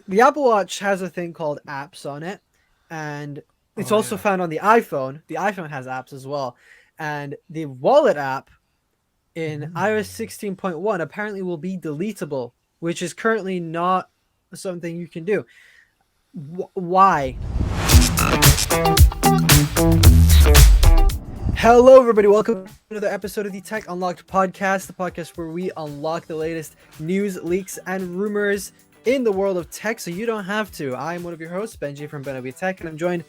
the Apple Watch has a thing called apps on it, and it's Oh also yeah. found on the iPhone. The iPhone has apps as well, and the Wallet app in iOS Mm. 16.1 apparently will be deletable, which is currently not something you can do. Why? Hello, everybody. Welcome to another episode of the Tech Unlocked podcast, the podcast where we unlock the latest news, leaks, and rumors in the world of tech so you don't have to. I'm one of your hosts, Benjy from BenObi Tech, and I'm joined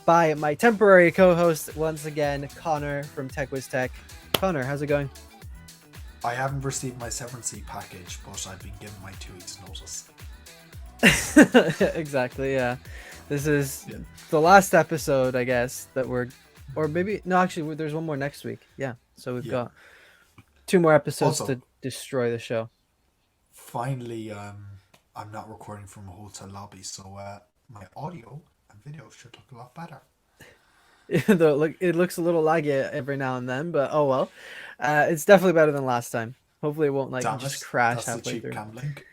by my temporary co-host, once again, Conor from TechWiz Tech. Conor, how's it going? I haven't received my severance package, but I've been given my 2 weeks notice. Exactly, yeah. This is Yeah. the last episode, I guess, that we're, or maybe, no, actually, there's one more next week. Yeah, so we've Yeah. got 2 more episodes Also, to destroy the show. finally, I'm not recording from a hotel lobby, so my audio and video should look a lot better. Even though it looks a little laggy every now and then, but oh well. It's definitely better than last time. Hopefully, it won't like Damn just it, crash that's the halfway cheap through. cam link.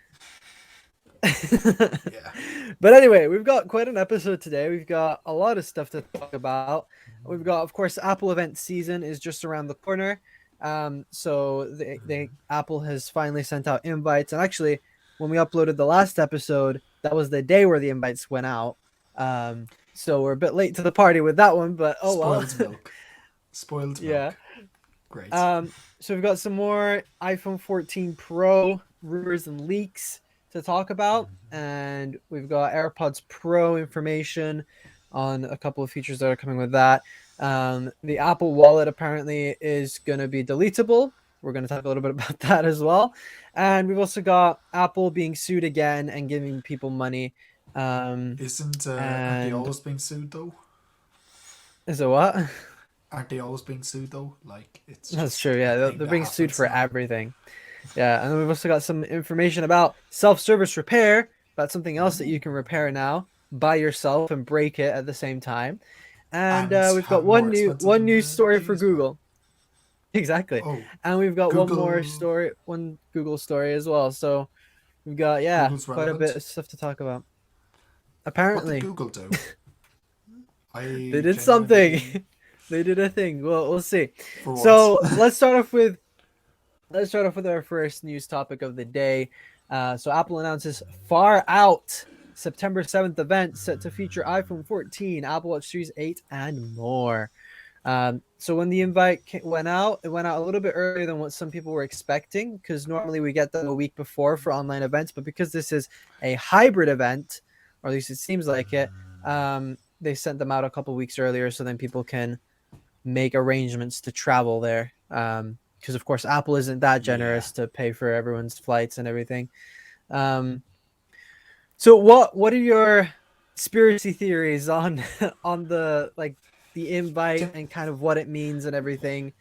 Yeah. But anyway, we've got quite an episode today. We've got a lot of stuff to talk about. We've got, of course, Apple event season is just around the corner. So the Apple has finally sent out invites, and actually, when we uploaded the last episode, that was the day where the invites went out. So we're a bit late to the party with that one, but oh well. Spoiled milk. Spoiled Yeah. milk. Great. So we've got some more iPhone 14 Pro rumors and leaks to talk about, and we've got AirPods Pro information on a couple of features that are coming with that. The Apple Wallet apparently is going to be deletable. We're going to talk a little bit about that as well. And we've also got Apple being sued again and giving people money. Aren't they And always being sued though? is it what? Aren't they always being sued though? Like it's That's just true. a Yeah, they're, thing they're that being sued happens for now. everything. Yeah, and then we've also got some information about self-service repair, about something else that you can repair now by yourself and break it at the same time. And And we've got have one more new expensive one than news the story for Genius Bar. Google. Exactly. Oh, And we've got Google. one Google story as well. So we've got, yeah, Google's quite a bit relevant. of stuff to talk about. What did Apparently, Google do? they I did something. genuinely, They did a thing. Well, we'll see. for once. So let's start off with our first news topic of the day. So Apple announces far out September 7th event set to feature iPhone 14, Apple Watch Series 8, and more. So when the invite went out, it went out a little bit earlier than what some people were expecting, because normally we get them a week before for online events. But because this is a hybrid event, or at least it seems like it, they sent them out a couple weeks earlier so then people can make arrangements to travel there. Because of course Apple isn't that Yeah. generous to pay for everyone's flights and everything. Um, so what are your conspiracy theories on on the invite Get, and kind of what it means and everything?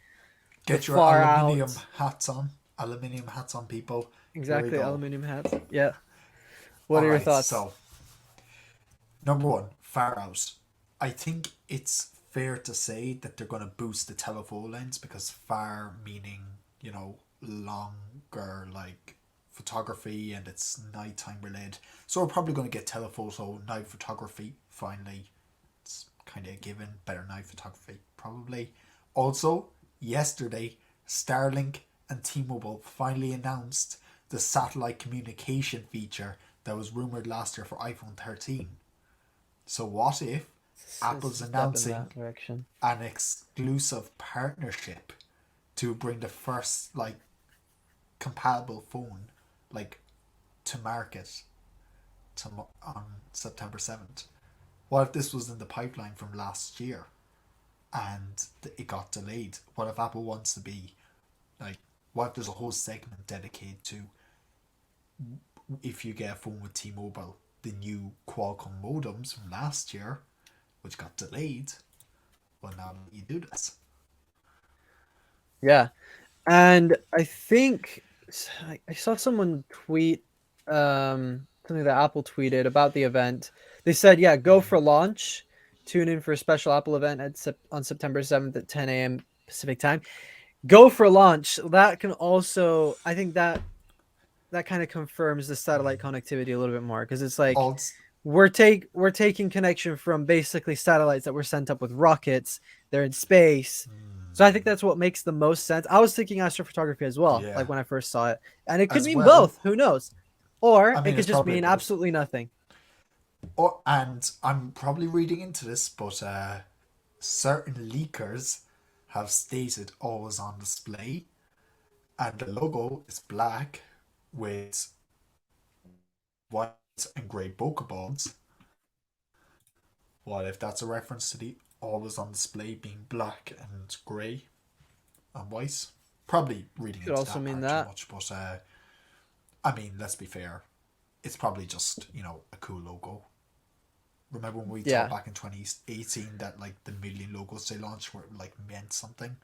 The get your far aluminium out, hats on. Aluminium hats on, people. Here we exactly, go. aluminum hats. Yeah. What are your Alright, thoughts? so, number one, far out. I think it's fair to say that they're going to boost the telephoto lens because far meaning, longer, like photography, and it's nighttime related. So we're probably going to get telephoto, night photography finally. It's kind of a given. Better night photography, probably. Also, yesterday, Starlink and T-Mobile finally announced the satellite communication feature that was rumored last year for iPhone 13. So what if It's Apple's a step in announcing that direction. an exclusive partnership to bring the first compatible phone like to market on September 7th? What if this was in the pipeline from last year and it got delayed? What if Apple wants to be like, what if there's a whole segment dedicated to if you get a phone with T-Mobile, the new Qualcomm modems from last year, which got delayed, well, now you do this. Yeah. And I think I saw someone tweet something that Apple tweeted about the event. They said, "Yeah, go for launch. Tune in for a special Apple event on September 7th at 10 a.m. Pacific time. Go for launch." That can also, I think that that kind of confirms the satellite connectivity a little bit more, because it's like All we're taking connection from basically satellites that were sent up with rockets. They're in space. So I think that's what makes the most sense. I was thinking astrophotography as well, yeah, like when I first saw it. And it could as mean well. both, who knows? Or I it mean, could it's just probably mean both. absolutely nothing. And I'm probably reading into this, but certain leakers have stated always on display, and the logo is black with white and grey bokeh balls. What if that's a reference to the always on display being black and grey and white? Probably reading Could into also that mean part too that. much, but I mean, let's be fair. It's probably just, a cool logo. Remember when we thought Yeah. back in 2018 that like the million logos they launched were like meant something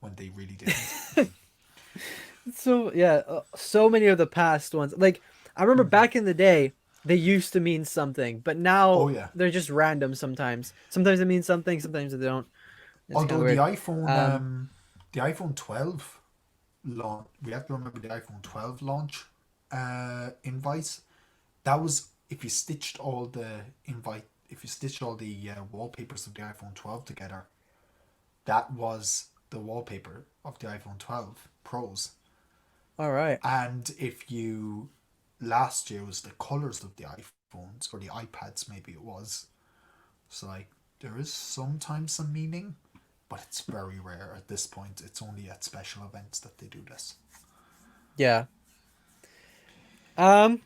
when they really didn't? So yeah, so many of the past ones. Like I remember back in the day, they used to mean something, but now Oh yeah. they're just random sometimes. Sometimes it means something, sometimes they don't. It's kind Although of weird. Um, the iPhone 12 launch, we have to remember the iPhone 12 launch invite. That was if you stitched all the wallpapers of the iPhone 12 together, that was the wallpaper of the iPhone 12 Pros. all right. And if you last year was the colors of the iPhones or the iPads, maybe it was. So like there is sometimes some meaning, but it's very rare at this point. It's only at special events that they do this. Yeah. Um,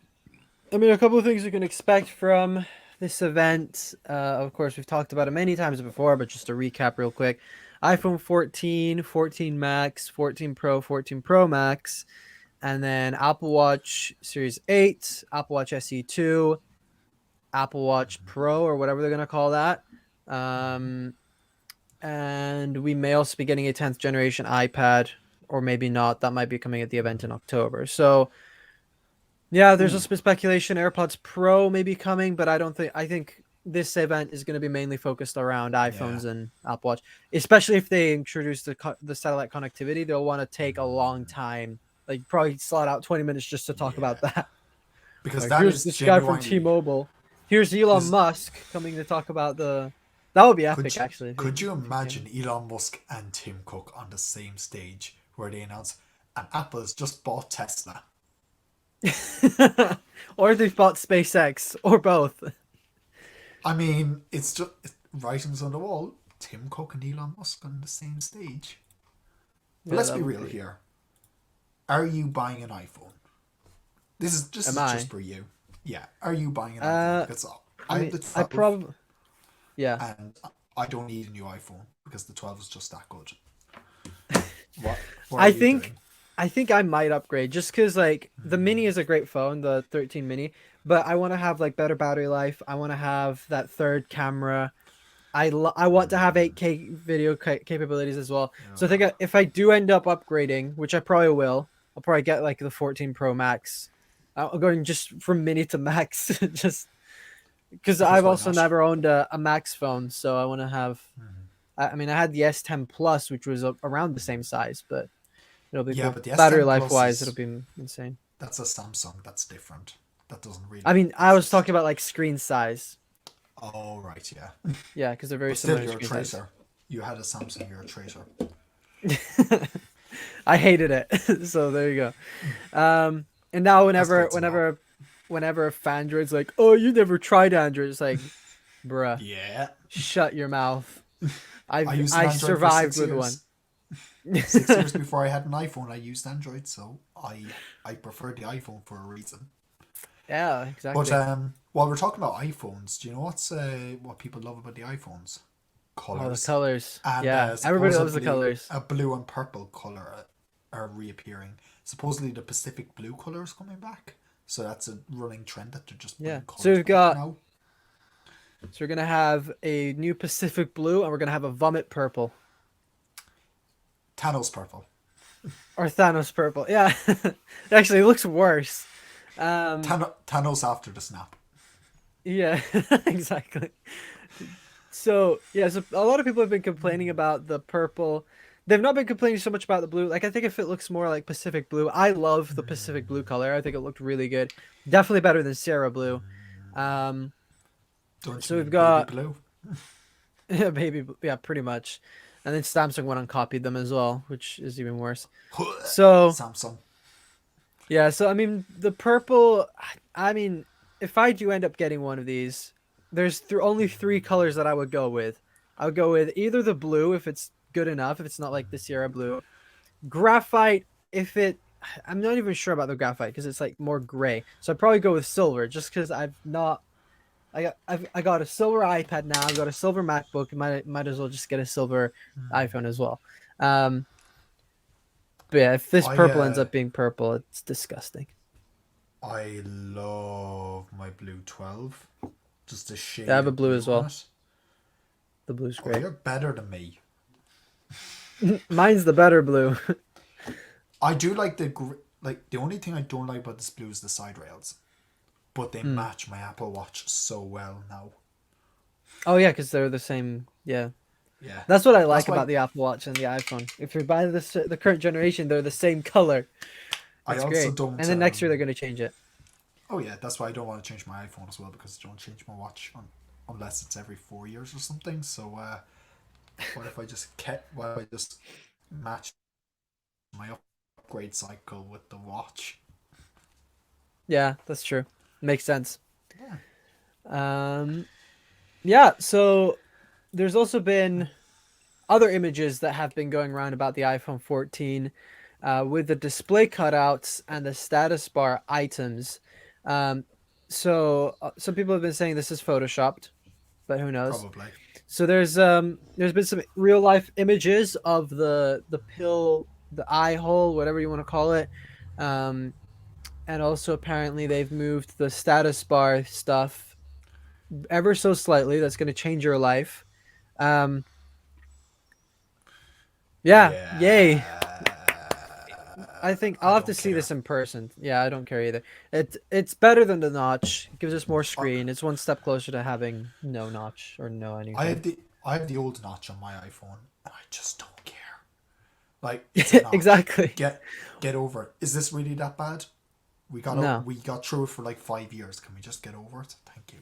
I mean, a couple of things you can expect from this event. Of course, we've talked about it many times before, but just to recap real quick: iPhone 14, 14 Max, 14 Pro, 14 Pro Max, and then Apple Watch Series 8, Apple Watch SE 2, Apple Watch Pro, or whatever they're gonna call that. Um, and we may also be getting a 10th generation iPad, or maybe not. That might be coming at the event in October. So yeah, there's Ooh, also been speculation AirPods Pro may be coming, but I don't think I think this event is going to be mainly focused around yeah. iPhones and Apple Watch, especially if they introduce the satellite connectivity. They'll want to take a long time, like probably slot out 20 minutes just to talk Yeah. about that. Because Like, that here's is this guy from genuinely T-Mobile. Here's Elon because Musk coming to talk about the. That would be could epic, you, actually. could you If he came. imagine Elon Musk and Tim Cook on the same stage where they announce and Apple has just bought Tesla? Or they've bought SpaceX, or both. I mean, it's writings on the wall. Tim Cook and Elon Musk on the same stage. But Yeah, let's that be would real be. here. Are you buying an iPhone? This Am is just I? for you. Yeah. Are you buying an iPhone? Uh, Because I I have mean, the I 12 probably. Yeah. and I don't need a new iPhone because the 12 is just that good. What are I you think doing? I think I might upgrade just because like the mini is a great phone, the 13 mini, but I want to have like better battery life. I want to have that third camera. I want to have 8K video capabilities as well. So I think if I do end up upgrading, which I probably will, I'll probably get like the 14 Pro Max. I'm going just from mini to max, just because Because I've why also not? never owned a Max phone, so I want to have. I mean, I had the S10 Plus, which was around the same size, but it'll be Yeah, cool. but the Battery S10 life Plus wise, it'll is be insane. that's a Samsung. That's different. That doesn't I really mean, I was talking exist. about like screen size. Oh right, yeah. Yeah, because they're very But still, similar in you're a screen size. traitor. You had a Samsung. You're a traitor. I hated it. So there you go. And now That's good to know. whenever a Fandroid's like, "Oh, you never tried Android," it's like, bruh, Yeah, shut your mouth. I used an I Android for survived six with one. years. 6 years before I had an iPhone, I used Android, so I prefer the iPhone for a reason. Yeah, But exactly. while we're talking about iPhones, do you know what people love about the iPhones? Oh, the Colors, colors. and Yeah, everybody loves the supposedly colors. a blue and purple color are reappearing. Supposedly the Pacific blue color is coming back, so that's a running trend that they're just Yeah. bringing So colors we've back got now. so we're gonna have a new Pacific blue, and we're gonna have a vomit purple Thanos purple, or Thanos purple. Yeah, actually, it looks worse. Um, Thanos after the snap. yeah, exactly. So yeah, so a lot of people have been complaining about the purple they've not been complaining so much about the blue. Like, I think if it looks more like Pacific blue, I love the Pacific blue color. I think it looked really good. Definitely better than Sierra blue. Um, Don't you so we've mean baby got blue? yeah, yeah, pretty much. And then Samsung went and copied them as well, which is even worse. So Samsung. yeah, so I mean the purple. I mean, if I do end up getting one of these, there's only three colors that I would go with. I would go with either the blue if it's good enough, if it's not like the Sierra blue, graphite if it. I'm not even sure about the graphite because it's like more gray. So I'd probably go with silver just because I've not. I got a silver iPad now. I've got a silver MacBook. Might as well just get a silver iPhone as well. Um, but yeah, if this I purple ends up being purple, it's disgusting. I love my blue 12. Just a Yeah, I shade have a of blue blue as on well. it. The blue's Oh, great. you're better than me. Mine's the better blue. I do like like the only thing I don't like about this blue is the side rails, but they Hmm. match my Apple Watch so well now. Oh yeah, because they're the same. Yeah, Yeah, that's what I that's like why about the Apple Watch and the iPhone. If you're buying the current generation, they're the same color. I It's also great. And don't. then next year they're gonna change it. Oh yeah, that's why I don't want to change my iPhone as well because I don't change my watch unless it's every 4 years or something. So what if I just match my upgrade cycle with the watch? Yeah, that's true. Makes sense. Yeah. Um, yeah. So there's also been other images that have been going around about the iPhone 14 with the display cutouts and the status bar items. Um, so some people have been saying this is photoshopped, but who knows? Probably. So there's been some real life images of the pill, the eye hole, whatever you want to call it. Um, and also apparently they've moved the status bar stuff ever so slightly. That's going to change your life. Um, yeah, yay. Yeah. I think I I'll have to don't see care. this in person. Yeah, I don't care either. It's better than the notch. It gives us more I, screen. It's one step closer to having no notch or no I anything. have the I have the old notch on my iPhone, and I just don't care. Like it's a notch. Exactly. Get over it. Is this really that bad? No. We got through it for like 5 years. Can we just get over it? Thank you.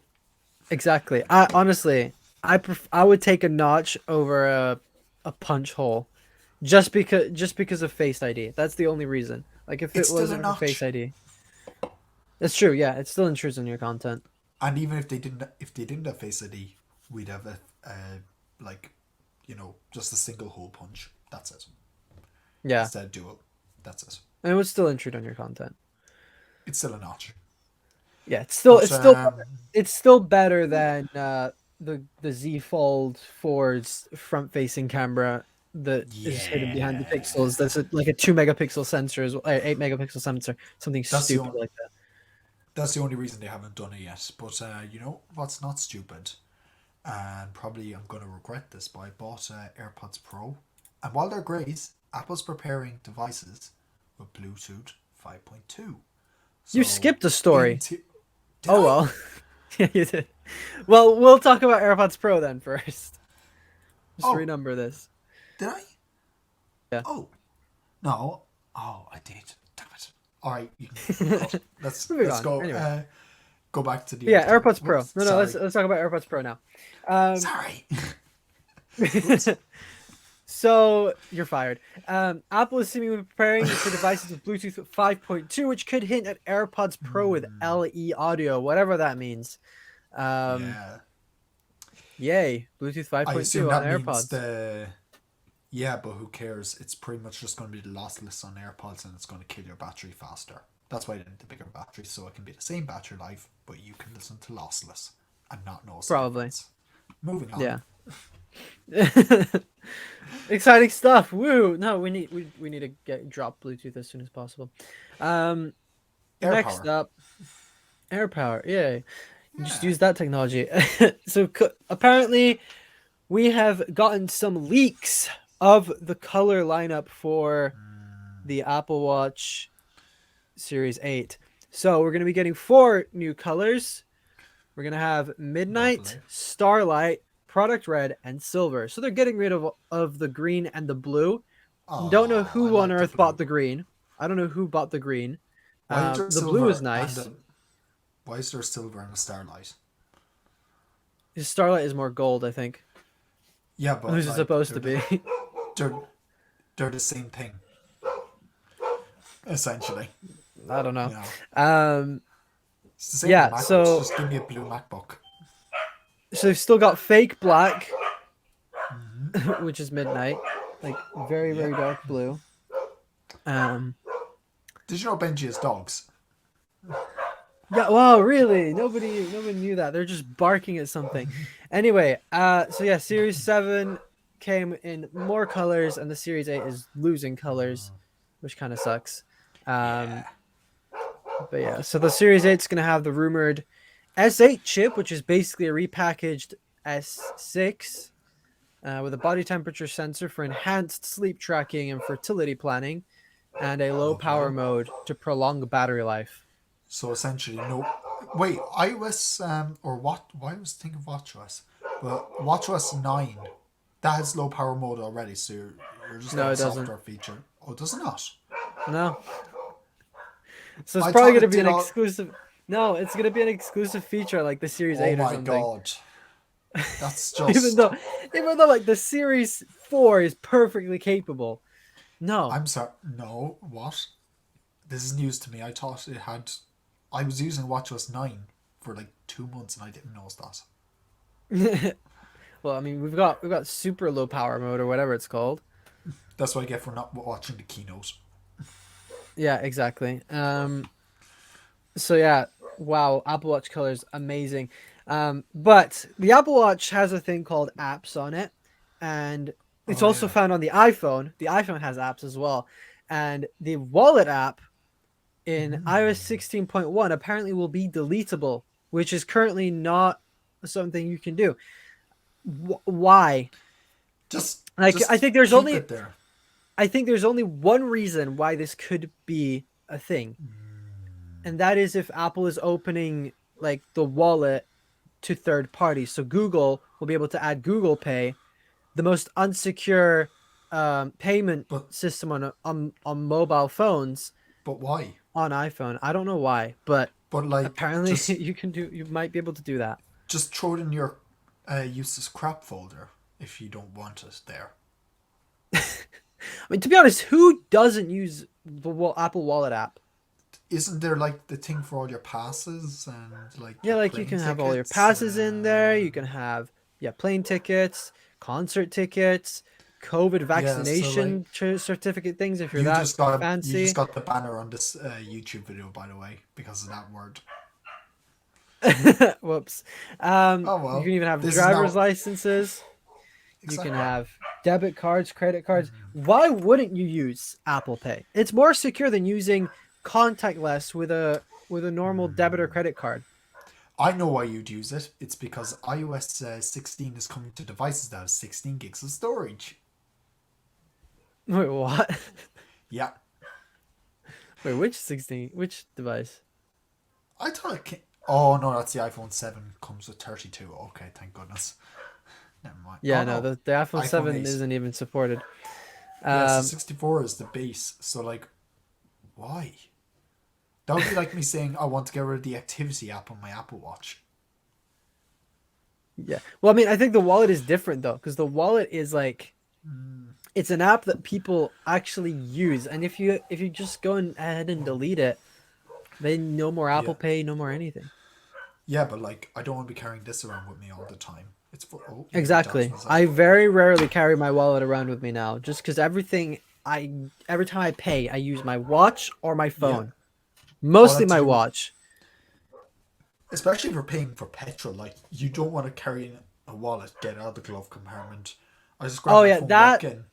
Exactly. I honestly, I would take a notch over a punch hole, just because of Face ID. That's the only reason. Like if It's it still a wasn't for Face notch. ID, it's true. Yeah, it still intrudes on your content. And even if they didn't have Face ID, we'd have like, just a single hole punch. That's it. Yeah, Instead of dual. That's it. and it would still intrude on your content. It's still a notch. Yeah, But it's still better than the Z Fold 4's front facing camera that is hidden behind the yeah, pixels. That's like a 2 megapixel sensor, 8 megapixel sensor, something that's the stupid only like that. that's the only reason they haven't done it yet. But you know what's not stupid, and probably I'm gonna regret this, but I bought AirPods Pro, and while they're great, Apple's preparing devices with Bluetooth 5.2. You So skipped a story. into did Oh I? well. Yeah, you did. Well, we'll talk about AirPods Pro then first. Just Oh, renumber this. did I? Yeah. Oh no. Oh, I did. Damn it. All right, you can cut. Moving Let's on. go. Anyway. Go back to the other Yeah, thing. AirPods Pro. Whoops, No, let's sorry. let's talk about AirPods Pro now. Um, Sorry. Whoops. so you're fired. Apple is seemingly preparing for devices with Bluetooth 5.2, which could hint at AirPods Pro with LE audio, whatever that means. Um, Yeah. yay, Bluetooth I assume 5.2 on that means AirPods. the. Yeah, but who cares? It's pretty much just going to be lossless on AirPods and it's going to kill your battery faster. That's why they need the bigger battery, so it can be the same battery life, but you can listen to lossless and not notice the Probably. difference. Moving on. Yeah. Exciting stuff. Woo. No, we need to drop Bluetooth as soon as possible. Air Next power. up, AirPower. Yay. You just Yeah. use that technology. So apparently we have gotten some leaks of the color lineup for the Apple Watch Series 8. So we're going to be getting 4 new colors. We're going to have Midnight, Lovely. Starlight, Product Red, and Silver. So they're getting rid of the green and the blue. Don't know Oh, I who on like the earth bought blue. the green. I don't know who bought the green. Why is there The blue is silver and nice. a, why is there silver and a starlight? His Starlight is more gold, I think. Yeah, but Who's it like supposed to be? they're they're the same thing essentially. I don't know. You know, Um, it's the same with yeah. MacBooks. So Just give me a blue MacBook. they've still got fake black, Hmm. which is midnight, like very Yeah. very dark blue. Um, Did you know Benji has dogs? yeah. Wow. Really? Nobody knew that. They're just barking at something. Anyway. So yeah, Series 7 came in more colors, and the Series 8 is losing colors, which kind of sucks. Um, Yeah. but yeah, so the Series 8 is gonna have the rumored S8 chip, which is basically a repackaged S6 with a body temperature sensor for enhanced sleep tracking and fertility planning, and a low power Lovely. mode to prolong battery life. So essentially, no. Wait, iOS or what? Why was thinking of WatchOS? But WatchOS 9 that has low power mode already, so you're just No, getting it doesn't. software feature. Oh, does it not? No. So it's I probably thought gonna it be did an all. exclusive. No, it's gonna be an exclusive feature like the Series Oh 8 or my something. god, that's even just. though, even though like the Series 4 is perfectly capable. No. I'm sorry. No, what? This is news to me. I thought it had. I was using WatchOS 9 for like 2 months and I didn't notice that. Well, I mean, we've got super low power mode or whatever it's called. That's what I get for not watching the keynote. Yeah, exactly. So yeah, wow, Apple Watch colors amazing. But the Apple Watch has a thing called apps on it, and it's Oh also yeah. found on the iPhone. The iPhone has apps as well, and the Wallet app in iOS 16.1 apparently will be deletable, which is currently not something you can do. Why? Just Like, just keep it there. I think there's only one reason why this could be a thing, and that is if Apple is opening like the wallet to third parties. So Google will be able to add Google Pay, the most unsecure payment But system on mobile phones but why? on iPhone. I don't know why, but But like apparently you might be able to do that. just throw it in your useless crap folder if you don't want it there. I mean, to be honest, who doesn't use the Apple Wallet app? Isn't there like the thing for all your passes and like Yeah, your like you plane can have all your tickets? passes in there. You can have plane tickets, concert tickets, COVID Yeah, so like vaccination certificate things if you're that you just fancy. got the banner on this YouTube video by the way because of that word. Whoops. Oh You can well, even have this is driver's now licenses. You can exactly. have debit cards, credit cards. Why wouldn't you use Apple Pay? It's more secure than using contactless with a normal debit or credit card. I know why you'd use it. It's because iOS 16 is coming to devices that have 16 gigs of storage. Wait, what? Yeah, Wait, which 16? Which device? I thought it came. Oh no, that's the iPhone 7 comes with 32. Okay, thank goodness. Never mind. Oh Yeah, no, no, the iPhone iPhone 7 8. isn't even supported. Yeah, so Um, 64 is the base. So like, why? That would be like me saying I want to get rid of the activity app on my Apple Watch. yeah. Well, I mean, I think the wallet is different though, because the wallet is like it's an app that people actually use, and if you just go ahead and delete it, then no more Yeah, Apple Pay, no more anything. yeah, but like I don't want to be carrying this around with me all the time. It's for even my dad's Exactly. was I like, very rarely carry my wallet around with me now, just because every time I pay, I use my watch or my yeah, phone. all I Mostly have to my do, watch. especially if you're paying for petrol. Like you don't want to carry in a wallet, get out of the glove compartment. I just grab Oh my yeah, phone, walk in.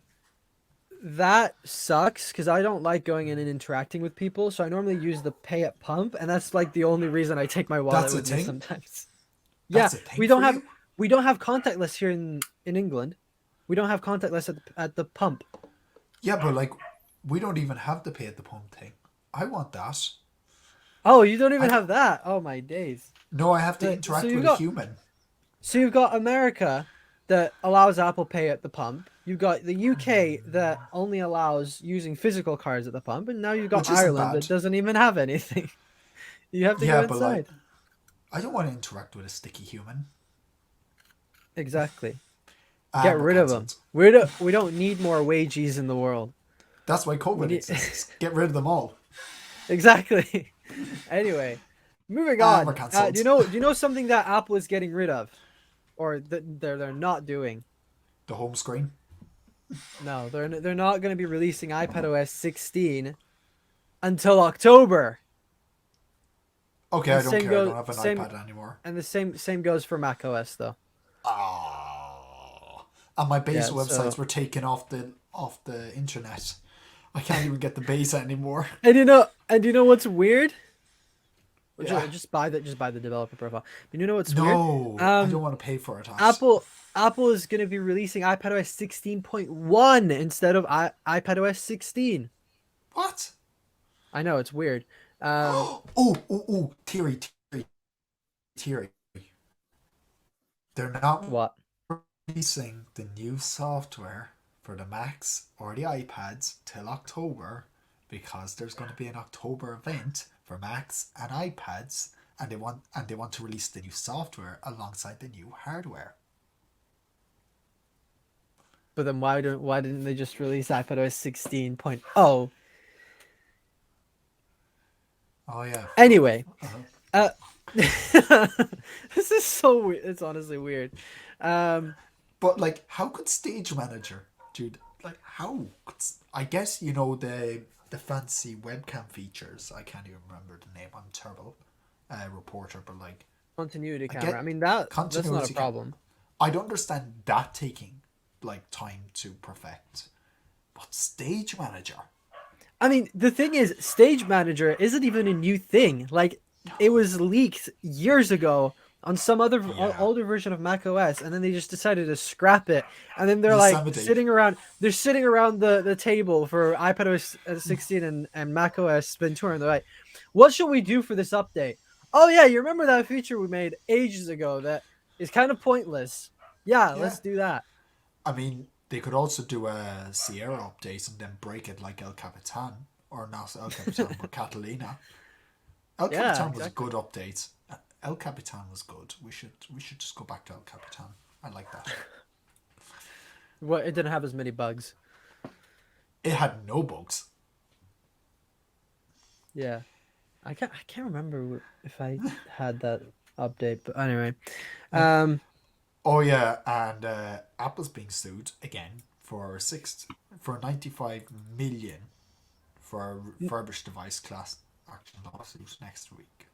that sucks because I don't like going in and interacting with people. So I normally use the pay at pump, and that's like the only reason I take my wallet That's a with me thing. sometimes. Yeah, That's a thing we don't for have you. we don't have contactless here in England. We don't have contactless at the pump. Yeah, but like we don't even have the pay at the pump thing. I want that. Oh, you don't even I don't. have that. Oh my days. No, I have to So interact you've with a got human. so you've got America that allows Apple Pay at the pump, You've got the UK that only allows using physical cards at the pump, and now you've got Which isn't Ireland bad. that doesn't even have anything. You have to go Yeah, but like, inside. I don't want to interact with a sticky human. Exactly. And Get we're rid of them. cancelled. We don't need more wages in the world. That's why We COVID need exists. Get rid of them all. exactly. Anyway, moving And we're on. cancelled. Do you know something that Apple is getting rid of, or that they're not doing? The home screen. No, they're not going to be releasing iPadOS 16 until October. Okay, And I don't care. I don't have an iPad anymore. and the same goes for macOS though. Ah. And my beta Yeah, websites so were taken off the internet. I can't even get the beta anymore. and you know what's weird? Yeah. Just buy the developer profile. And you know what's weird? No, I don't want to pay for it. Ash. Apple is going to be releasing iPadOS 16.1 instead of iPadOS 16. What? I know it's weird. Theory. They're not What? releasing the new software for the Macs or the iPads till October because there's going to be an October event for Macs and iPads, and they want to release the new software alongside the new hardware. But then why didn't they just release iPadOS 16.0? Oh yeah. Anyway, Uh-huh. this is so weird. It's honestly weird. But like, how could Stage Manager, dude? Like, how? I guess you know the fancy webcam features. I can't even remember the name. I'm terrible reporter, but like Continuity I camera. get I mean that's not continuity a problem. I'd understand that taking like time to perfect, but Stage Manager. I mean, the thing is, Stage Manager isn't even a new thing. Like, it was leaked years ago on some other older version of macOS, and then they just decided to scrap it. And then they're like Yosemite. sitting around the table for iPadOS 16 and macOS Spin Tour, and they're like, "What should we do for this update?" Oh yeah, you remember that feature we made ages ago that is kind of pointless? Yeah, let's do that. I mean, they could also do a Sierra update and then break it like El Capitan, or not El Capitan, but Catalina. El Capitan was a good update. El Capitan was good. We should just go back to El Capitan. I like that. Well, it didn't have as many bugs. It had no bugs. Yeah, I can't remember if I had that update, but anyway. Oh yeah, and Apple's being sued again for 95 million for a refurbished device class action lawsuit next week.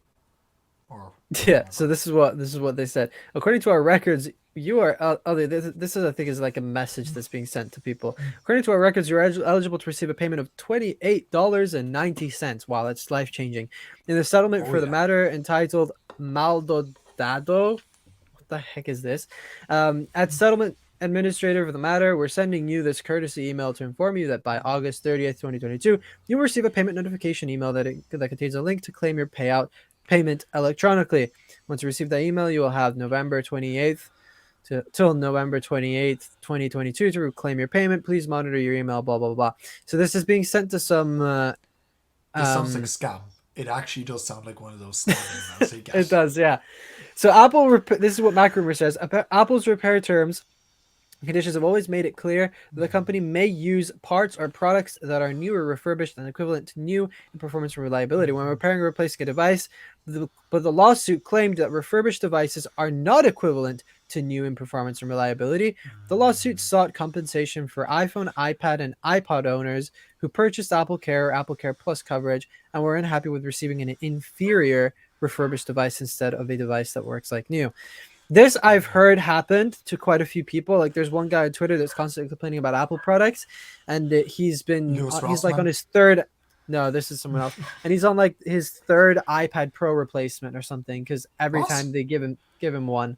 Or yeah, so this is what they said. According to our records, you are this is I think is like a message that's being sent to people. According to our records, you're eligible to receive a payment of $28.90. Wow, that's life changing. In the settlement for the matter entitled Maldonado. The heck is this? At settlement administrator for the matter, we're sending you this courtesy email to inform you that by August 30th, 2022, you will receive a payment notification email that contains a link to claim your payment electronically. Once you receive that email, you will have November 28th till November 28th, 2022 to claim your payment. Please monitor your email, blah, blah, blah. So this is being sent to some... it sounds like a scam. It actually does sound like one of those scam emails you get. It does, yeah. So this is what MacRumor says. Apple's repair terms and conditions have always made it clear that the company may use parts or products that are new or refurbished and equivalent to new in performance and reliability when repairing or replacing a device. But the lawsuit claimed that refurbished devices are not equivalent to new in performance and reliability. The lawsuit sought compensation for iPhone, iPad, and iPod owners who purchased Apple Care or Apple Care Plus coverage and were unhappy with receiving an inferior refurbished device instead of a device that works like new. This I've heard happened to quite a few people. Like there's one guy on Twitter that's constantly complaining about Apple products, and he's like on his third. No, this is someone else, and he's on like his third iPad Pro replacement or something because every time they give him one,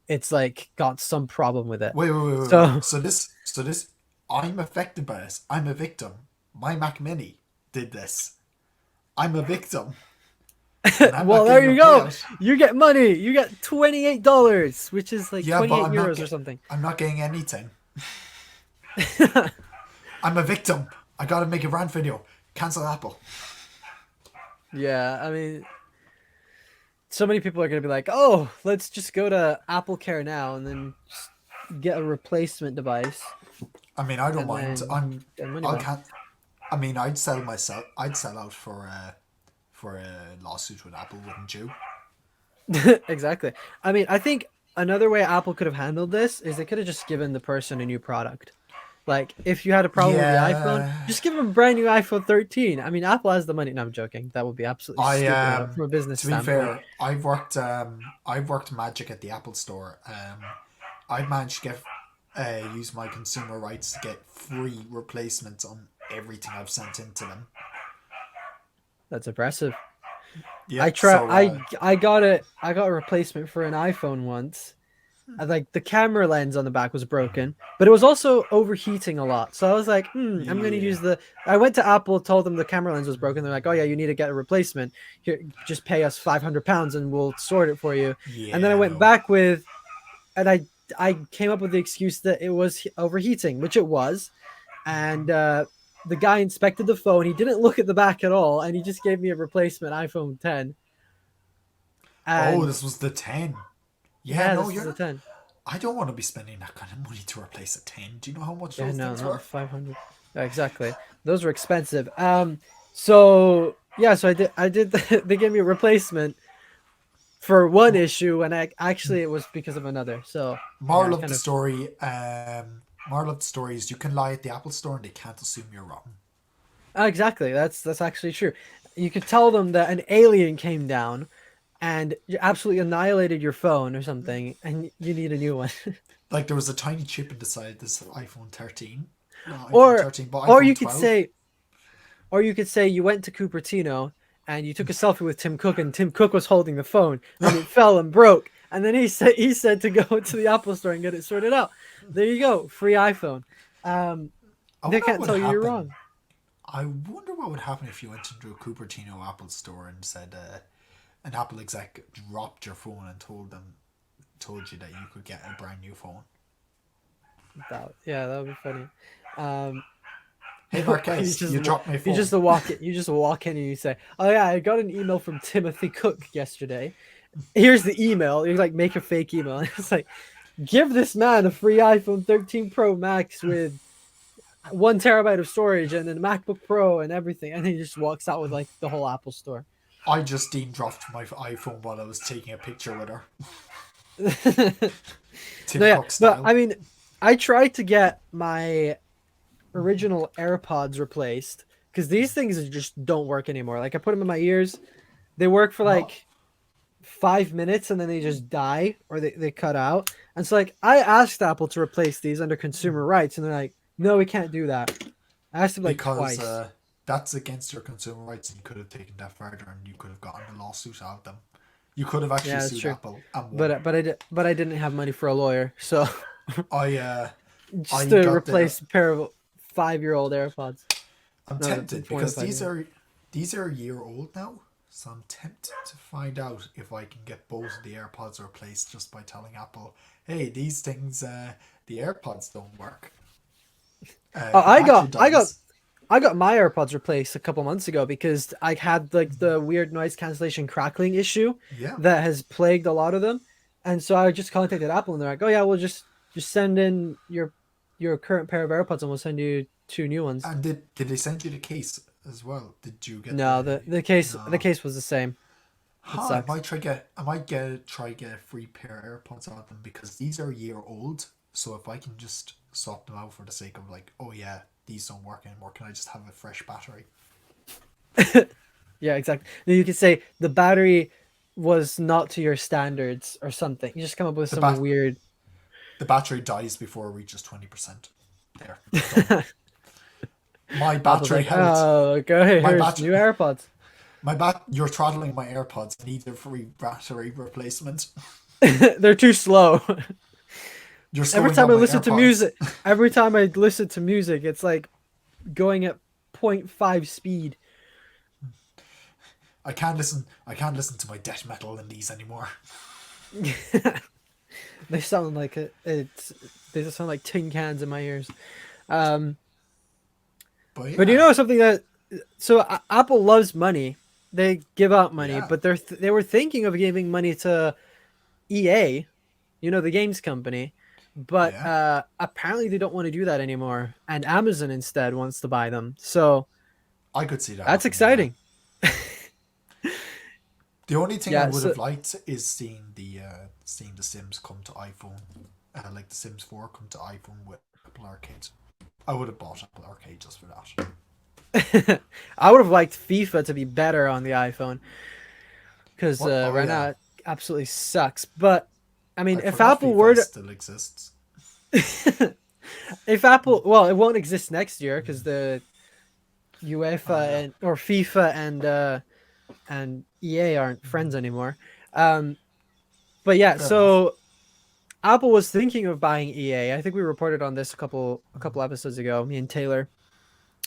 it's like got some problem with it. Wait. So this, I'm affected by this. I'm a victim. My Mac Mini did this. I'm a victim. Well, there you go. You get money. You get $28, which is like 28 euros or something. I'm not getting anything. I'm a victim. I gotta make a rant video. Cancel Apple. Yeah, I mean, so many people are gonna be like, "Oh, let's just go to Apple Care now and then just get a replacement device I mean, I don't and mind. then get money I back." can't. I mean, I'd sell myself. I'd sell out for a lawsuit with Apple, wouldn't you? Exactly. I mean, I think another way Apple could have handled this is they could have just given the person a new product. Like, if you had a problem with the iPhone, Yeah. just give them a brand new iPhone 13. I mean, Apple has the money. No, I'm joking. That would be absolutely I stupid from a business To be standpoint. fair, I've worked magic at the Apple store. I've managed to get use my consumer rights to get free replacements on everything I've sent into them. That's impressive. Yeah. I try. So I got it. I got a replacement for an iPhone once. Like the camera lens on the back was broken, but it was also overheating a lot. So I was like, I'm going to yeah. use the. I went to Apple, told them the camera lens was broken. They're like, oh yeah, you need to get a replacement. Here, just pay us £500 and we'll sort it for you. And then I Yeah. went No. back with, and I came up with the excuse that it was overheating, which it was. And the guy inspected the phone. He didn't look at the back at all, and he just gave me a replacement iPhone 10. Oh, And this was the 10. Yeah. yeah, No, this is you're a not. 10. I don't want to be spending that kind of money to replace a 10. Do you know how much Yeah, those no, things not were? 500. Yeah, exactly. Those were expensive. So yeah, so I did they gave me a replacement for one issue, and actually it was because of another. So yeah, Moral I of kind the of story. Moral of the story is you can lie at the Apple store and they can't assume you're wrong. exactly. That's actually true. You could tell them that an alien came down and you absolutely annihilated your phone or something, and you need a new one. Like there was a tiny chip inside this iPhone 13. Not iPhone or 13, but or iPhone you could 12. say Or you could say you went to Cupertino and you took a selfie with Tim Cook, and Tim Cook was holding the phone, and it fell and broke. And then he said to go to the Apple store and get it sorted out. There you go, free iPhone. Um, I they wonder what can't would tell you you're happen. wrong. I wonder what would happen if you went into a Cupertino Apple store and said an Apple exec dropped your phone and told you that you could get a brand new phone. Yeah, that would be funny. Um, Hey you Marquez, just you dropped my you phone. just walk it. You just walk in and you say, "Oh yeah, I got an email from Timothy Cook yesterday. Here's the email." You like make a fake email. It's like, give this man a free iPhone 13 Pro Max with 1 terabyte of storage and then MacBook Pro and everything, and then he just walks out with like the whole Apple store. I just Dean dropped my iPhone while I was taking a picture with her. No, Tim yeah, Cook but style. I mean, I tried to get my original AirPods replaced because these things just don't work anymore. Like I put them in my ears, they work for No. like 5 minutes and then they just die or they cut out. And so like I asked Apple to replace these under consumer rights, and they're like, no, we can't do that. I asked them like Because twice. that's against your consumer rights and you could have taken that further and you could have gotten a lawsuit out of them. You could have actually Yeah, that's sued true. Apple and won. But I didn't have money for a lawyer, so I uh just I to got the replace a pair of 5-year-old AirPods. I'm No, tempted four and a because 5 year. these are a year old now. So I'm tempted to find out if I can get both of the AirPods replaced just by telling Apple, hey, these things the AirPods don't work. Oh, The battery dies. I got my AirPods replaced a couple months ago because I had like the weird noise cancellation crackling issue Yeah. that has plagued a lot of them, and so I just contacted Apple and they're like, "Oh yeah, we'll just send in your current pair of AirPods and we'll send you 2 new ones." And did they send you the case as well? Did you get No, the the no? case was the same. It Huh, sucks. I might try get a free pair of AirPods out of them because these are a year old. So if I can just swap them out for the sake of like, oh yeah, these don't work anymore, can I just have a fresh battery? Yeah, exactly. Then you could say the battery was not to your standards or something. You just come up with The some bat weird. the battery dies before it reaches 20%. There, done. My Apple's battery like, health. oh, go ahead, My here's battery. new AirPods. You're throttling my AirPods. I need a free battery replacement. They're too slow. You're Every slowing time down I my listen to AirPods. music, it's like going at point 0.5 speed. I can't listen to my death metal in these anymore. They sound like they just sound like tin cans in my ears. Um, But but yeah, something that Apple loves money. They give out money, yeah, but they were thinking of giving money to EA, the games company, but yeah. apparently they don't want to do that anymore, and Amazon instead wants to buy them. So I could see that that's happening. Yeah. exciting. The only thing I Yeah. would So have liked is seeing the Sims come to iPhone, like the Sims 4 come to iPhone with Apple Arcade. I would have bought Apple Arcade just for that. I would have liked FIFA to be better on the iPhone because What? Oh right yeah, now it absolutely sucks. But I mean, I forgot FIFA still exists. if Apple, well, it won't exist next year because the Oh UEFA yeah, or FIFA and EA aren't friends anymore. Um, but yeah, fair enough. so Apple was thinking of buying EA. I think we reported on this a couple episodes ago. Me and Taylor.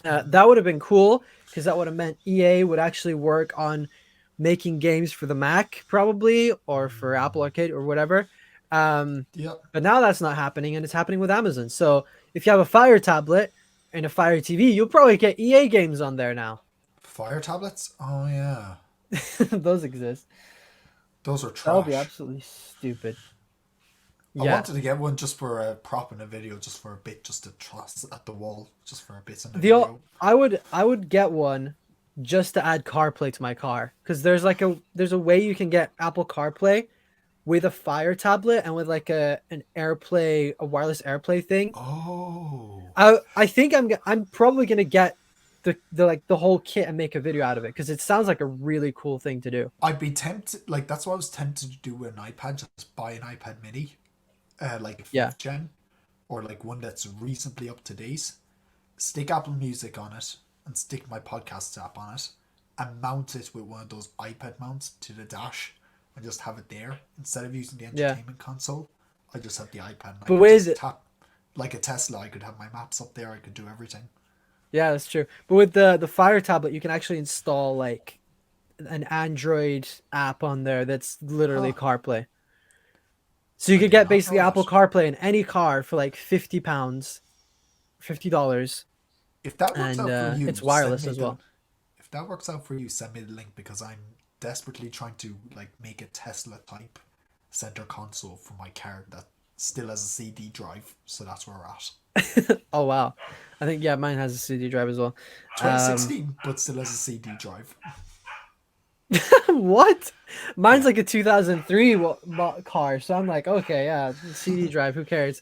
That would have been cool because that would have meant EA would actually work on making games for the Mac, probably, or for Apple Arcade or whatever. Um, Yep. but now that's not happening, and it's happening with Amazon. So if you have a Fire tablet and a Fire TV, you'll probably get EA games on there now. Fire tablets. Oh yeah, Those exist. those are That'll be trash. absolutely stupid. I Yeah. wanted to get one just for a prop in a video, just for a bit, just to toss at the wall, just for a bit in the The video. I would get one just to add CarPlay to my car because there's a way you can get Apple CarPlay with a Fire tablet and with like a wireless AirPlay thing. Oh, I think I'm probably gonna get the whole kit and make a video out of it because it sounds like a really cool thing to do. I'd be tempted. Like that's what I was tempted to do with an iPad. Just buy an iPad Mini, like a Yeah, fifth gen, or like one that's reasonably up to date. Stick Apple Music on it and stick my podcast app on it, and mount it with one of those iPad mounts to the dash, and just have it there instead of using the yeah. entertainment console. I just have the iPad, and I But could with just tap like a Tesla. I could have my maps up there. I could do everything. Yeah, that's true. But with the Fire tablet, you can actually install like an Android app on there that's literally Huh? CarPlay. So you I could did get not basically know Apple that. CarPlay in any car for like £50, $50, If that works and out for you, it's send wireless me as the. well. If that works out for you, send me the link because I'm desperately trying to like make a Tesla type center console for my car that still has a CD drive. So that's where we're at. Oh wow, I think yeah, mine has a CD drive as well. Um, 2016, but still has a CD drive. what? Mine's Yeah, like a 2003 car, so I'm like, okay, yeah, CD drive, who cares?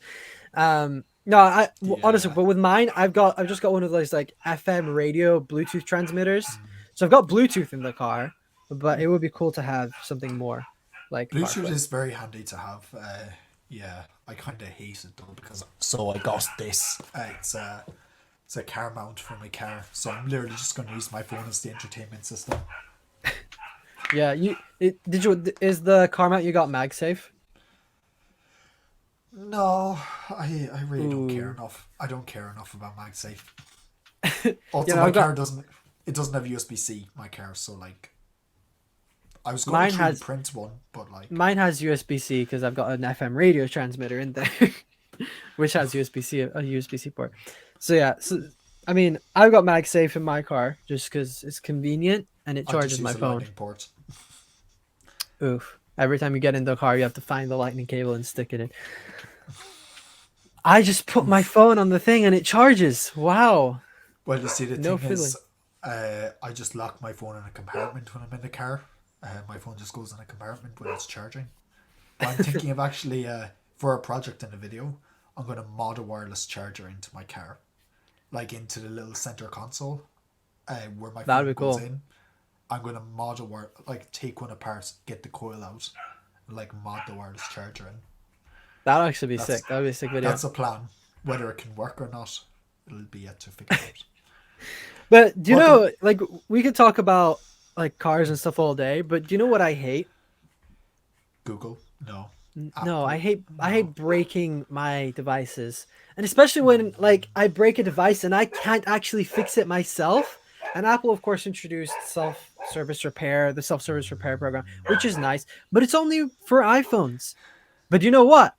No, honestly, yeah. but with mine, I've just got one of those like FM radio Bluetooth transmitters. So I've got Bluetooth in the car, but it would be cool to have something more like Bluetooth CarPlay. is very handy to have. Yeah, I kind of hate it though because so I got this. It's a car mount for my car, so I'm literally just going to use my phone as the entertainment system. Yeah, is the car mount you got MagSafe? No, I really don't care Ooh, enough. I don't care enough about MagSafe. you Also, know, my I've got car doesn't have USB C. My car, so like I was going to mine 3D has print one, but like mine has USB-C because I've got an FM radio transmitter in there, which has USB-C a USB-C port. So yeah, I mean, I've got MagSafe in my car just because it's convenient and it I just charges my use a phone. lightning port. Oof. Every time you get in the car, you have to find the lightning cable and stick it in. I just put my Oof. phone on the thing and it charges. Wow. Well, you see, the No thing is, fiddling. I just lock my phone in a compartment when I'm in the car. My phone just goes in a compartment when it's charging. But I'm thinking of actually, for a project in a video, I'm going to mod a wireless charger into my car, like into the little center console, where my That'd phone be goes cool. in. I'm going to mod like take one apart, get the coil out, and like mod the wireless charger in. That'd actually be That's sick. That'd be a sick video. that's a plan. Whether it can work or not, it'll be yet to figure out. But do you But the know, like, we could talk about like cars and stuff all day, but do you know what I hate? Google, no. No, I Apple, hate I no. hate breaking my devices. And especially when like I break a device and I can't actually fix it myself. And Apple of course introduced the self-service repair program, which is nice, but it's only for iPhones. But you know what?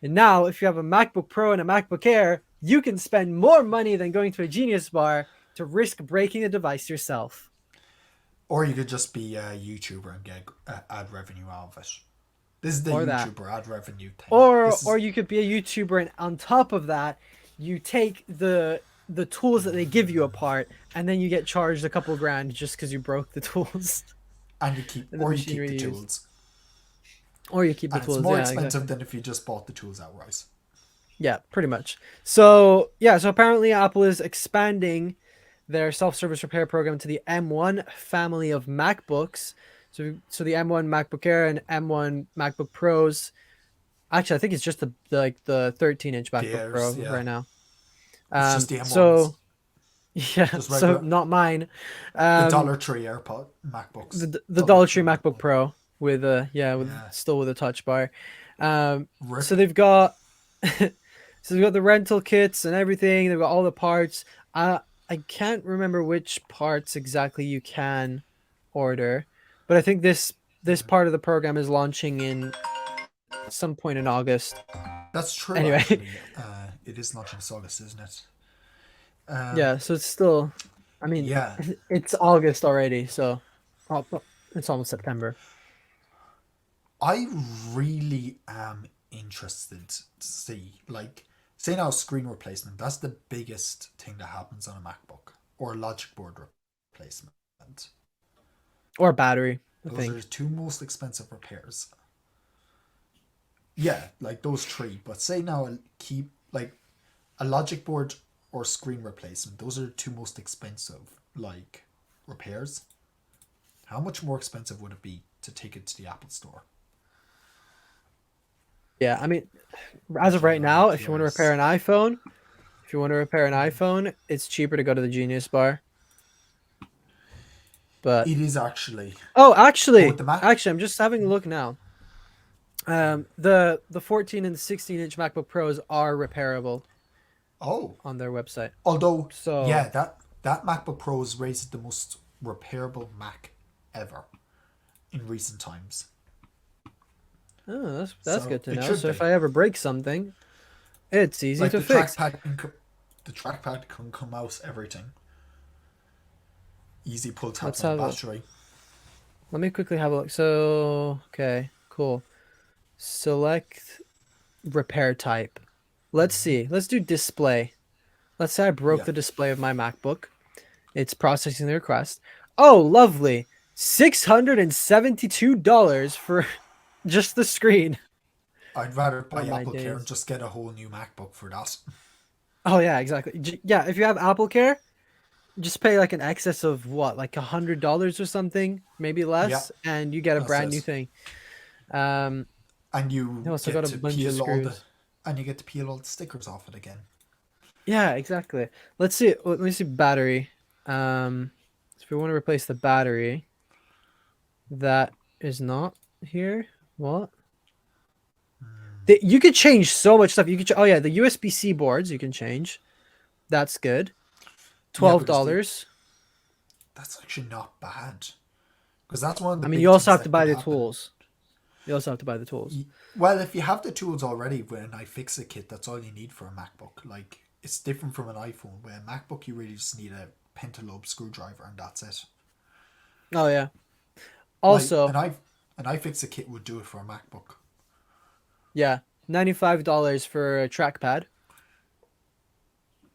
And now if you have a MacBook Pro and a MacBook Air, you can spend more money than going to a Genius Bar to risk breaking a device yourself. Or you could just be a YouTuber and get ad revenue out of it. This is the Or that. YouTuber ad revenue thing. Or you could be a YouTuber, and on top of that, you take the tools that they give you apart, and then you get charged a couple grand just because you broke the tools. And you keep the tools. Or you keep the and tools. It's more yeah, expensive exactly. than if you just bought the tools outright. Yeah, pretty much. So yeah, so apparently Apple is expanding their self-service repair program to the M1 family of MacBooks. So the M1 MacBook Air and M1 MacBook Pros. Actually, I think it's just the 13-inch MacBook Pro right now. It's just the M1s. So yeah, just so not mine. The Dollar Tree AirPod MacBooks. The Dollar Tree MacBook Pro with still with a touch bar. So they've got so they've got the rental kits and everything. They've got all the parts. I can't remember which parts exactly you can order, but I think this part of the program is launching in some point in August. That's true. Anyway, actually. It is launching in August, isn't it? Yeah, so it's still, I mean, Yeah, it's August already, so it's almost September. I really am interested to see, like, say now screen replacement. That's the biggest thing that happens on a MacBook, or a logic board replacement, or battery. Those are the two most expensive repairs. Yeah, like those three. But say now keep like a logic board or screen replacement. Those are the two most expensive like repairs. How much more expensive would it be to take it to the Apple Store? Yeah, I mean, as of right now, if you want to repair an iPhone, it's cheaper to go to the Genius Bar. But it is actually. Actually, I'm just having a look now. The 14 and the 16-inch MacBook Pros are repairable. On their website. Although, yeah, that MacBook Pro is rated the most repairable Mac ever in recent times. Oh, that's good to know. So if I ever break something, it's easy to fix. The trackpad can come out everything. Easy pull tab on the battery. Let me quickly have a look. So, okay, cool. Select repair type. Let's see. Let's do display. Let's say I broke the display of my MacBook. It's processing the request. Oh, lovely. $672 for just the screen. I'd rather buy AppleCare and just get a whole new MacBook for that. Oh, yeah, exactly. Yeah, if you have AppleCare, just pay like an excess of what, like $100 or something, maybe less, and you get a brand new thing. And you also got a bunch of screws. And you get to peel all the stickers off it again. Yeah, exactly. Let's see. Let me see battery. So if we want to replace the battery, that is not here. What? You could change so much stuff. You could. Oh yeah, the USB-C boards you can change. That's good. $12. That's actually not bad. Because that's one of the. I mean, you also have to buy the tools. You also have to buy the tools. Well, if you have the tools already with an iFixit kit, that's all you need for a MacBook. Like, it's different from an iPhone. Where a MacBook, you really just need a pentalobe screwdriver and that's it. Oh yeah. Also, like, an iFixit kit would do it for a MacBook. Yeah, $95 for a trackpad.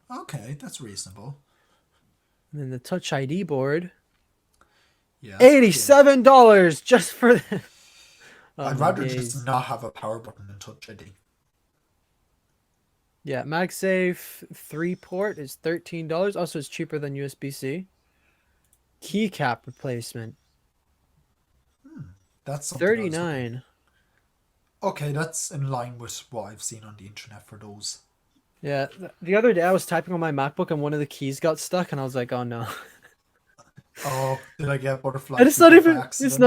Okay, that's reasonable. And then the Touch ID board. Yeah. $87 just for the. I'd rather just not have a power button than Touch ID. Yeah, MagSafe 3-port is $13. Also, it's cheaper than USB-C. Keycap replacement. That's $39. Okay, that's in line with what I've seen on the internet for those. Yeah, the other day I was typing on my MacBook and one of the keys got stuck, and I was like, "Oh no." Oh, did I get butterfly? And it's not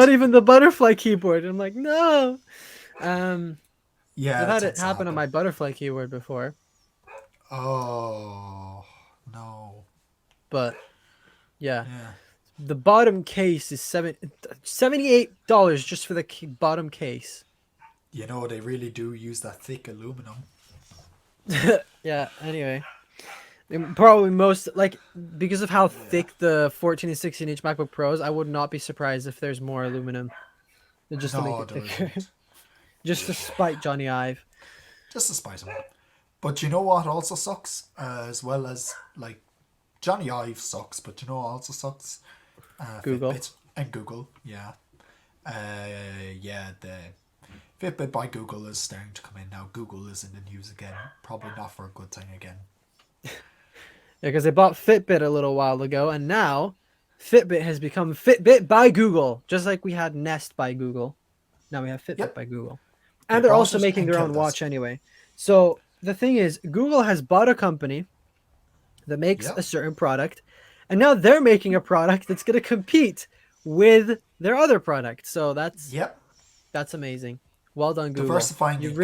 even the butterfly keyboard. I'm like, no. Yeah, I've had it happen on my butterfly keyboard before. Oh no. But yeah. The bottom case is $78 just for the bottom case. You know, they really do use that thick aluminum. Yeah, anyway. And probably most like because of how thick the 14 and 16-inch MacBook Pros, I would not be surprised if there's more aluminum just to make No, it there thicker, isn't. just to spite Johnny Ive. Just to spite him. But you know what also sucks? As well as, like, Johnny Ive sucks, but you know what also sucks? Google. Fitbit and Google, yeah. The Fitbit by Google is starting to come in now. Google is in the news again. Probably not for a good thing again. Yeah, because they bought Fitbit a little while ago, and now Fitbit has become Fitbit by Google, just like we had Nest by Google. Now we have Fitbit Yep. by Google, They and they're bought also it making and their own killed us. watch anyway. So the thing is, Google has bought a company that makes Yep. a certain product, and now they're making a product that's going to compete with their other product. So that's Yep. amazing. Well done, Google. Diversifying You income.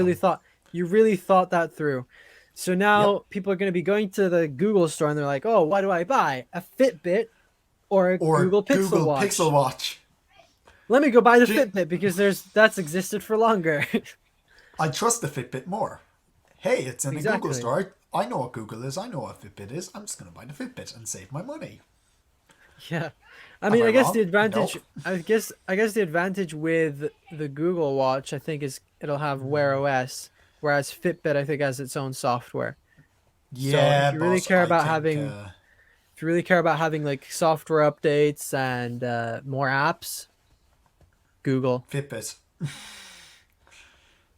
really thought that through. So now Yep. people are going to be going to the Google store and they're like, "Oh, what do I buy? A Fitbit or a Or Google Pixel Google Watch? Pixel Watch. Let me go buy the Gee- Fitbit because that's existed for longer." I trust the Fitbit more. Hey, it's in a Exactly. Google store. I know what Google is. I know what Fitbit is. I'm just going to buy the Fitbit and save my money. Yeah. I Am mean, I I guess wrong? the advantage Nope. I guess the advantage with the Google Watch, I think, is it'll have Wear OS, whereas Fitbit I think has its own software. So Yeah, if you really but care I about think, having if you really care about having like software updates and more apps, Google. Fitbit.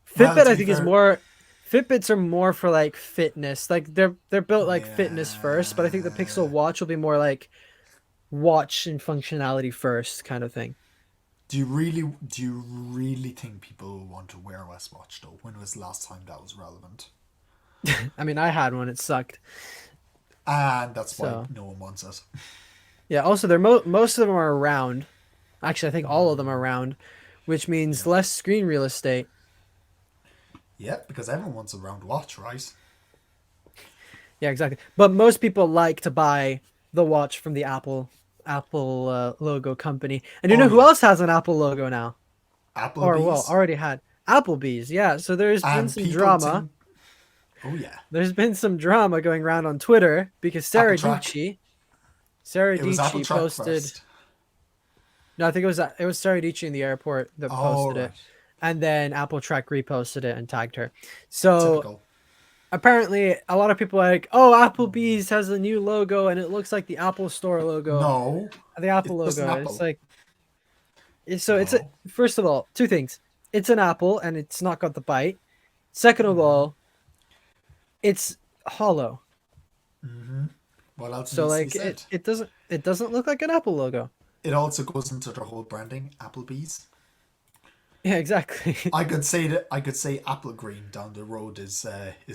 Fitbit to I be think is fair- more Fitbits are more for like fitness. Like they're built like fitness first, but I think the Pixel Watch will be more like watch and functionality first kind of thing. Do you really think people will want to wear a West Watch though? When was the last time that was relevant? I mean, I had one, it sucked. And that's why So. no one wants it. Yeah, also they're most of them are round. Actually, I think all of them are round, which means less screen real estate. Yeah, because everyone wants a round watch, right? Yeah, exactly. But most people like to buy the watch from the Apple logo company. And you know who else has an Apple logo now? Or well, Applebee's. already had Applebee's. Yeah, so there's been And some people drama. Oh yeah. There's been some drama going around on Twitter because Sarah Apple Track. Dietschy It was Apple Track posted. first. No, I think it was Sarah Dietschy in the airport that posted it, and then Apple Track reposted it and tagged her. So Typical. apparently, a lot of people are like, "Oh, Applebee's has a new logo, and it looks like the Apple Store logo." No. The Apple It's an logo. Apple. It's like, it's No. first of all, two things. It's an Apple, and it's not got the bite. Second of all, it's hollow. What else So needs to like be said? it doesn't look like an Apple logo. It also goes into their whole branding, Applebee's. Yeah, exactly. I could say Apple Green down the road is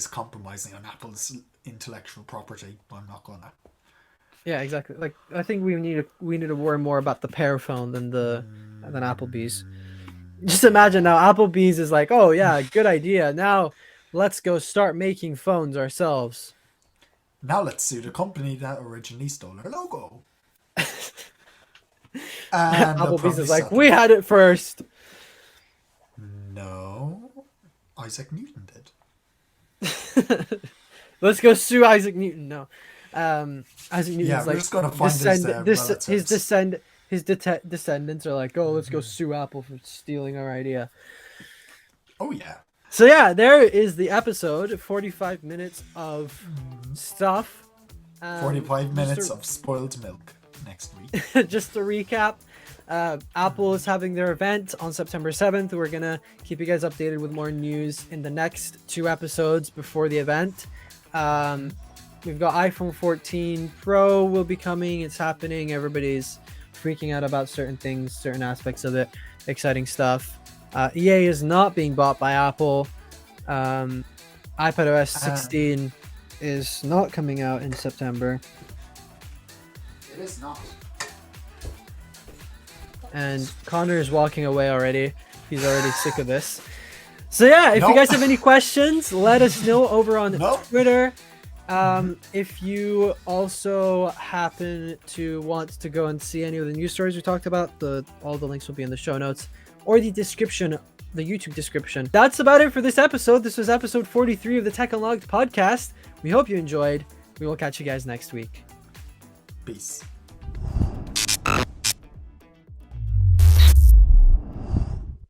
compromising on Apple's intellectual property, but I'm not gonna. Yeah, exactly. Like I think we need to worry more about the Pear phone than Applebee's. Just imagine now Applebee's is like, "Oh yeah, good idea. Now let's go start making phones ourselves." Now let's sue the company that originally stole our logo. And Applebee's is like, "We had it first." No, Isaac Newton did. Let's go sue Isaac Newton. No, Isaac Newton's Yeah, we're like just gonna find his descendants are like, "Oh, let's go sue Apple for stealing our idea." Oh yeah. So yeah, there is the episode. 45 minutes of stuff. 45 minutes just of spoiled milk next week. to, just to recap, Apple is having their event on September 7th. We're gonna keep you guys updated with more news in the next 2 episodes before the event. We've got iPhone 14 Pro will be coming. It's happening. Everybody's freaking out about certain things, certain aspects of it. Exciting stuff. EA is not being bought by Apple. iPadOS 16 is not coming out in September. It is not. And Connor is walking away already. He's already sick of this. So yeah, if you Nope. guys have any questions, let us know over on Nope. Twitter. If you also happen to want to go and see any of the news stories we talked about, all the links will be in the show notes or the description, the YouTube description. That's about it for this episode. This was episode 43 of the Tech Unlocked podcast. We hope you enjoyed. We will catch you guys next week. Peace.